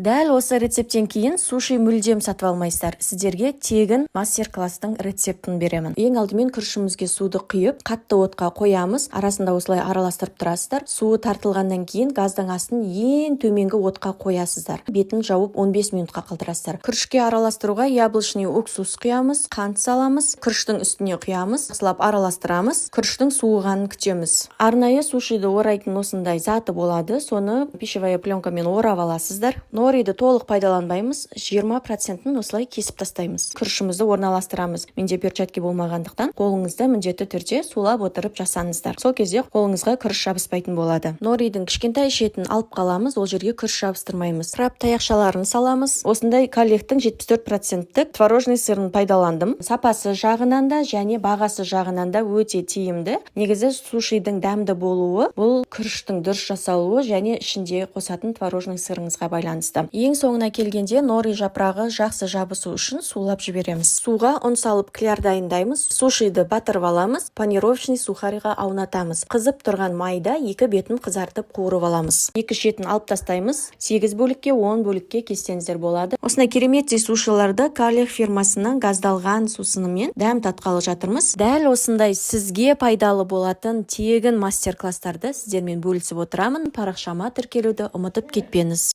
Дәл осы рецепттен кейін суши мүлдем сатып алмайсыздар. Сіздерге тегін мастер-класстың рецептін беремін. Ең алдымен күрішімізге суды құйып, қатты отқа қоямыз. Арасында осылай араластырып тұрасыздар. Суы тартылғаннан кейін газдың астын ең төменгі отқа қоясыздар. Бетін жауып 15 минутқа қалдырасыздар. Күрішке араластыруға яблочный уксус құямыз, қант саламыз, күріштің үстіне құямыз, жақсылап араластырамыз. Күріштің суығанын күтеміз. Арнайы сушиді орайтын осындай заты болады. Соны пищевая пленкамен орап аласыздар. Нориді толық пайдаланбаймыз, 20%-ін осылай кесіп тастаймыз. Күрішімізді орналастырамыз. Менде перчатки болмағандықтан қолыңызды міндетті түрде сулап отырып жасаңыздар. Сол кезде қолыңызға күріш жабыспайтын болады. Норидің кішкентай шетін алып қаламыз, ол жерге күріш жабыстырмаймыз. Краб таяқшаларын саламыз. Осындай коллектің 74%-тік творожный сырын пайдаландым. Сапасы жағынан да және бағасы жағынан да өте тиімді. Негізі сушидің дәмді болуы бұл күріштің дұрыс жасалуы және ішінде қосатын творожный сырыңызға байланысты. Ең соңына келгенде нори жапырағы жақсы жабысу үшін сулап жібереміз. Суға ұн салып кляр дайындаймыз. Сушиді батырып аламыз, панировочный сухариға аунатамыз. Қызып тұрған майда екі бетін қызартып қуырып аламыз. Екі шетін алып тастаймыз. 8 бөлікке 10 бөлікке кессеңіздер болады. Осындай кереметтей сушиларды Калех фирмасының газдалған сусынымен дәм татқалы жатырмыз. Дәл осындай сізге пайдалы болатын тегін мастер-класстарды сіздермен бөлісіп отырамын. Парақшама тіркелуді ұмытып кетпеңіз.